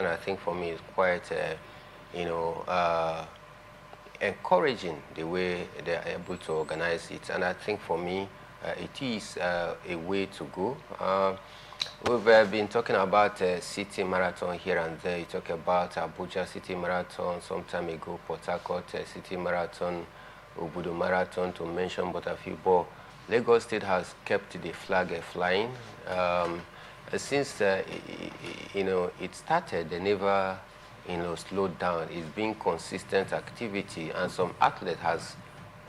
And I think for me it's quite, you know, encouraging the way they are able to organize it. And I think for me, it is a way to go. We've been talking about city marathon here and there. You talk about Abuja City Marathon some time ago, Port Harcourt City Marathon, Obudu Marathon, to mention but a few. But Lagos State has kept the flag flying. Since it started, they never slowed down. It's been consistent activity, and some athlete has,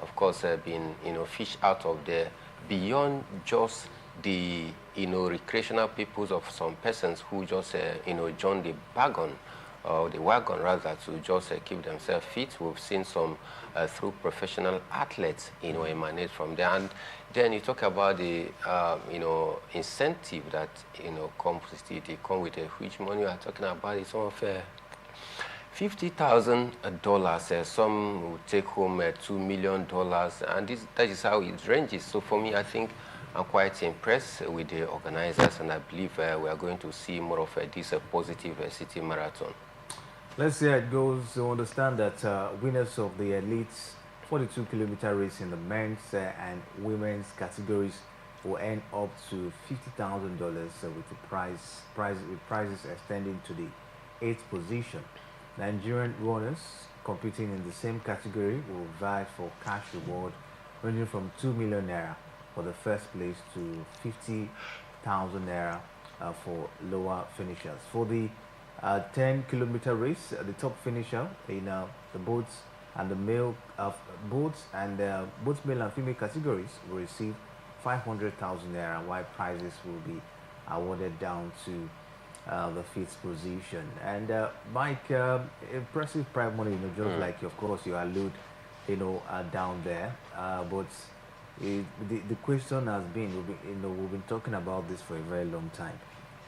of course, been fished out of there beyond just the recreational peoples of some persons who just join the wagon, or the wagon rather, to just keep themselves fit. We've seen some through professional athletes emanate from there. And then you talk about the incentive that comes with it. They come with a huge money. We are talking about it, some of $50,000. Some will take home $2 million, and that is how it ranges. So for me, I think I'm quite impressed with the organizers, and I believe we are going to see more of this positive city marathon. Let's see how it goes. So understand that winners of the elites 42-kilometer race in the men's and women's categories will earn up to $50,000 with prizes extending to the 8th position. Nigerian runners competing in the same category will vie for cash reward ranging from 2 million naira for the first place to 50,000 naira for lower finishers. For the 10-kilometer race, the top finisher in the boats and the both male and female categories will receive 500,000 naira, while prizes will be awarded down to the 5th position. And Mike, impressive prize money, just like of course you allude, down there. But the question has been, we've been talking about this for a very long time.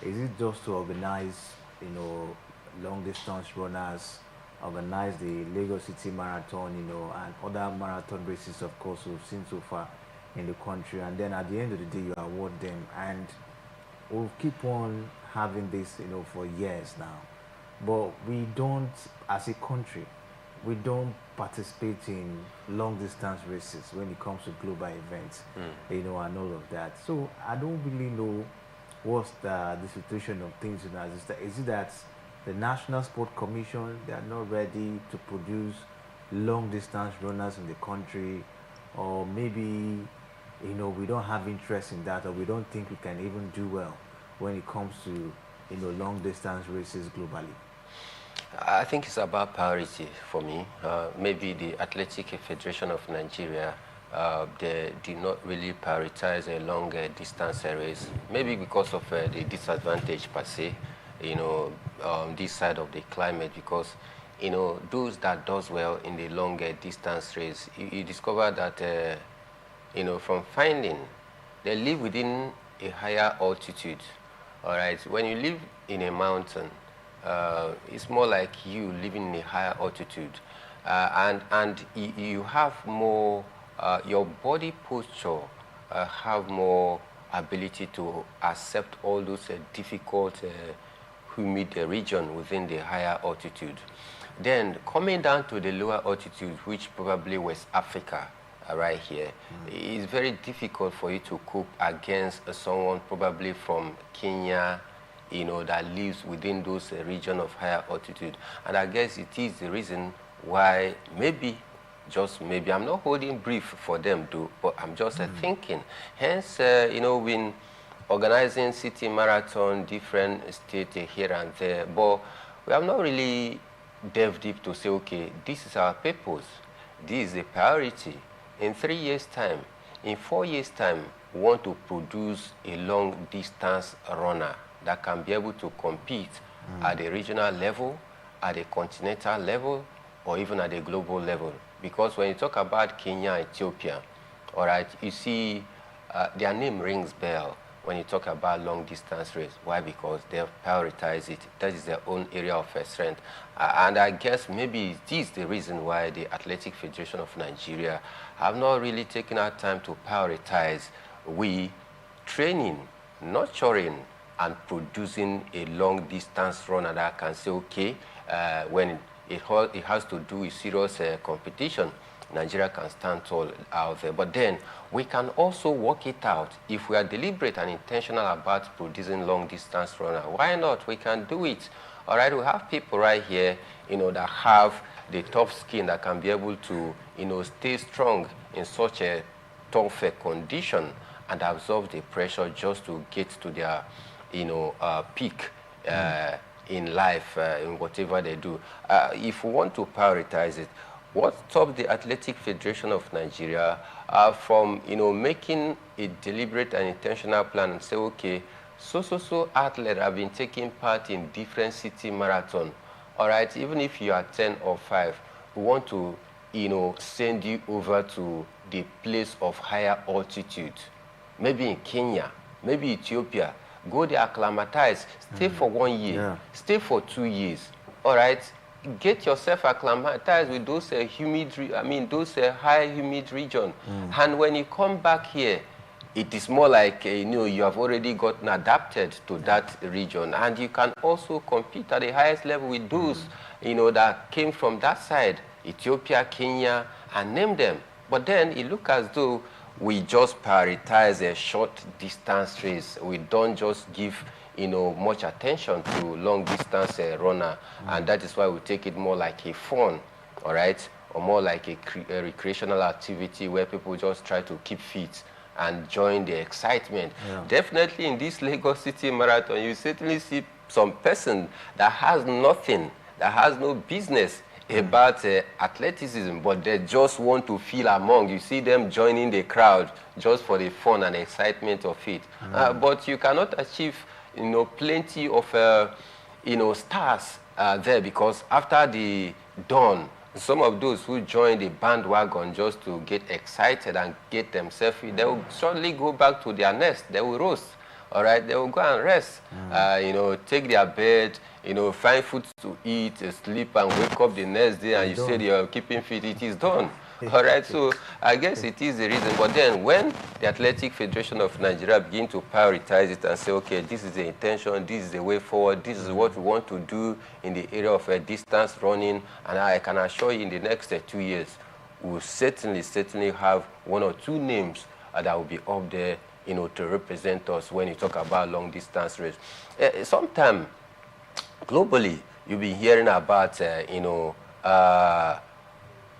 Is it just to organize, long distance runners, organize the Lagos City Marathon, and other marathon races, of course, we've seen so far in the country, and then at the end of the day, you award them, and we'll keep on having this, for years now. But we don't, as a country, we don't participate in long distance races when it comes to global events, and all of that. So I don't really know what's the situation of things in that. Is it that the National Sport Commission, they are not ready to produce long distance runners in the country, or maybe we don't have interest in that, or we don't think we can even do well when it comes to long distance races globally? I think it's about priority for me. Maybe the Athletic Federation of Nigeria, they did not really prioritize a long distance race, maybe because of the disadvantage per se, this side of the climate, because those that does well in the longer distance race, you discover that from finding they live within a higher altitude. All right, when you live in a mountain, it's more like you living in a higher altitude, and you have more, your body posture have more ability to accept all those difficult humid region within the higher altitude. Then coming down to the lower altitude, which probably West Africa, right here, it's very difficult for you to cope against someone probably from Kenya, that lives within those region of higher altitude. And I guess it is the reason why maybe, just maybe, I'm not holding brief for them though, but I'm just thinking. Hence, when organizing city marathon, different states here and there, but we have not really delved deep to say, okay, this is our purpose, this is the priority. In 3 years' time, in 4 years' time, we want to produce a long distance runner that can be able to compete at the regional level, at the continental level, or even at the global level. Because when you talk about Kenya, Ethiopia, all right, you see their name rings bell when you talk about long distance race. Why? Because they prioritize it. That is their own area of strength. And I guess maybe this is the reason why the Athletic Federation of Nigeria have not really taken our time to prioritize training, nurturing and producing a long distance runner that can say, okay, when it has to do with serious competition, Nigeria can stand tall out there. But then we can also work it out. If we are deliberate and intentional about producing long distance runner, why not? We can do it. All right, we have people right here, that have the tough skin that can be able to, stay strong in such a tough condition and absorb the pressure just to get to their, peak in life, in whatever they do. If we want to prioritize it, what stops the Athletic Federation of Nigeria from, making a deliberate and intentional plan and say, okay, so athletes have been taking part in different city marathon. All right, even if you are 10 or 5, we want to, send you over to the place of higher altitude, maybe in Kenya, maybe Ethiopia. Go there, acclimatize, stay for 1 year, stay for 2 years. All right, get yourself acclimatized with those those high humid region. And when you come back here, it is more like, you have already gotten adapted to that region. And you can also compete at the highest level with those, that came from that side, Ethiopia, Kenya, and name them. But then it looks as though we just prioritize a short distance race. We don't just give, much attention to long distance runner. And that is why we take it more like a fun, all right? Or more like a recreational activity where people just try to keep fit and join the excitement. Definitely in this Lagos City Marathon, you certainly see some person that has nothing, that has no business about athleticism, but they just want to feel among. You see them joining the crowd just for the fun and excitement of it. But you cannot achieve, plenty of, stars there, because after the dawn, some of those who join the bandwagon just to get excited and get themselves, they will shortly go back to their nest. They will roast. All right, they will go and rest. Take their bed, find food to eat, sleep, and wake up the next day, and you say you're keeping fit. It is done. All right, so I guess it is the reason. But then when the Athletic Federation of Nigeria begin to prioritize it and say, okay, this is the intention, this is the way forward, this is what we want to do in the area of distance running, and I can assure you in the next 2 years, we'll certainly have 1 or 2 names that will be up there, to represent us when you talk about long distance race. Sometimes globally, you'll be hearing about,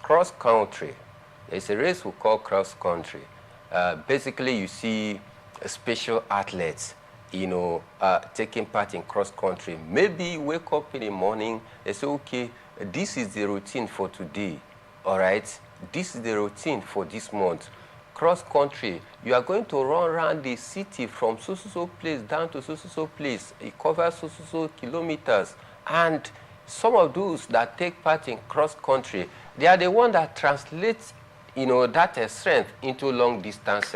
cross country. There's a race we call cross country. Basically, you see special athletes, taking part in cross country. Maybe you wake up in the morning, they say, okay, this is the routine for today. All right, this is the routine for this month. Cross country, you are going to run around the city from so place down to so place. It covers so kilometers. And some of those that take part in cross country, they are the ones that translate, that strength into long distance,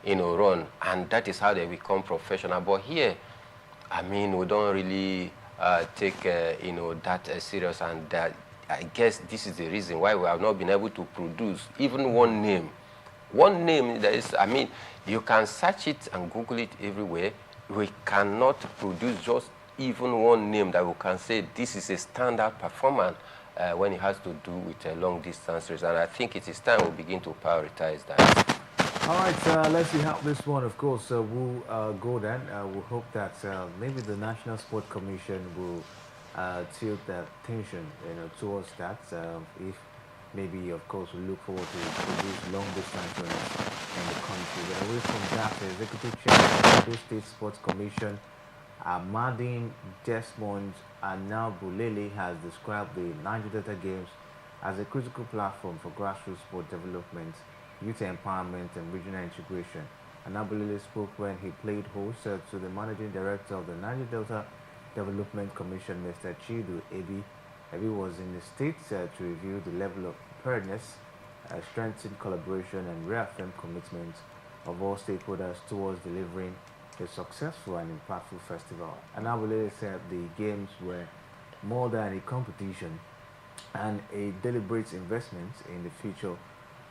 run. And that is how they become professional. But here, we don't really take, that serious. And I guess this is the reason why we have not been able to produce even one name. One name that is, you can search it and Google it everywhere. We cannot produce just even one name that we can say this is a standout performance when it has to do with a long distance race. And I think it is time we begin to prioritize that. All right, let's see how this one, of course, will go then. We hope that maybe the National Sport Commission will tilt their attention, towards that. If maybe, of course, we look forward to produce long distance runners in the country. But away from that, the Executive Chairman of the State Sports Commission, Amadine Desmond Anabulele, has described the Niger Delta Games as a critical platform for grassroots sport development, youth empowerment, and regional integration. Anabulele spoke when he played host to the Managing Director of the Niger Delta Development Commission, Mr. Chidu Ebi. Ebi was in the States to review the level of preparedness, strengthen collaboration, and reaffirm commitment of all stakeholders towards delivering a successful and impactful festival. Anabulele said the games were more than a competition and a deliberate investment in the future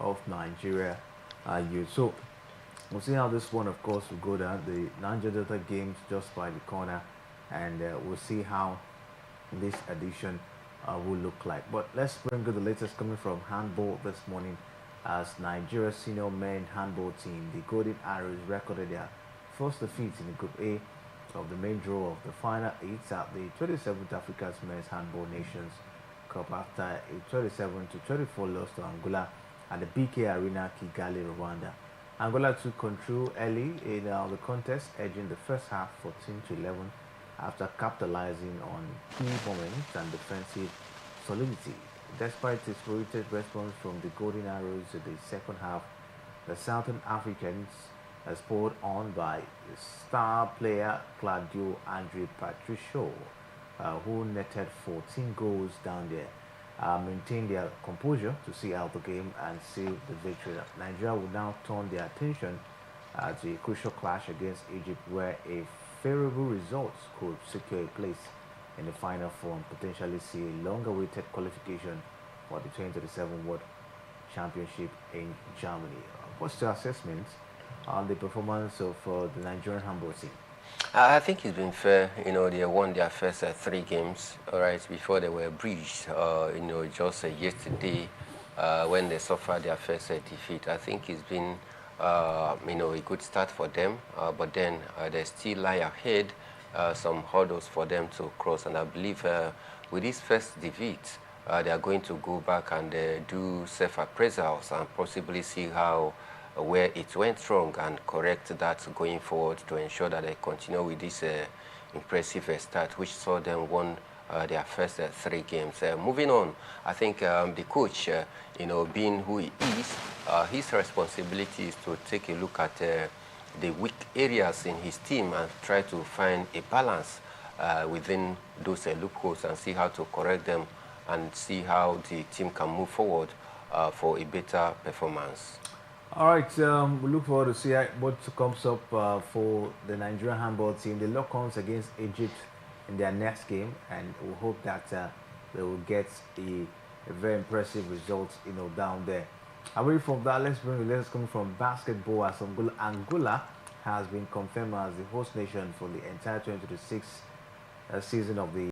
of Nigeria youth. So We'll see how this one, of course, will go down. The Niger Delta games just by the corner, and we'll see how this edition will look like. But let's bring you the latest coming from handball this morning, as Nigeria's senior men handball team, the Golden Arrows, recorded their first defeat in the Group A of the main draw of the final eight at the 27th Africa's Men's Handball Nations Cup after a 27-24 loss to Angola at the BK Arena, Kigali, Rwanda. Angola took control early in the contest, edging the first half 14-11 after capitalizing on key moments and defensive solidity. Despite a spirited response from the Golden Arrows in the second half, the Southern Africans spurred on by star player Claudio Andre Patricio, who netted 14 goals down there, maintained their composure to see out the game and seal the victory. Nigeria will now turn their attention to a crucial clash against Egypt, where a favorable result could secure a place in the final four and potentially see a long-awaited qualification for the 2027 World Championship in Germany. What's your assessment on the performance of the Nigerian handball team? I think it's been fair. You know, they won their first 3 games, all right, before they were breached, you know, just yesterday when they suffered their first defeat. I think it's been, you know, a good start for them, but then they still lie ahead, some hurdles for them to cross. And I believe with this first defeat, they are going to go back and do self-appraisals and possibly see how where it went wrong and correct that going forward to ensure that they continue with this impressive start, which saw them won their first 3 games. Moving on, I think the coach, you know, being who he is, his responsibility is to take a look at the weak areas in his team and try to find a balance within those loopholes and see how to correct them and see how the team can move forward for a better performance. All right, we look forward to see what comes up for the Nigerian handball team. They lock arms against Egypt in their next game, and we hope that they will get a very impressive result, you know, down there. Away from that, let's bring the latest coming from basketball, as Angola has been confirmed as the host nation for the entire 2026 season of the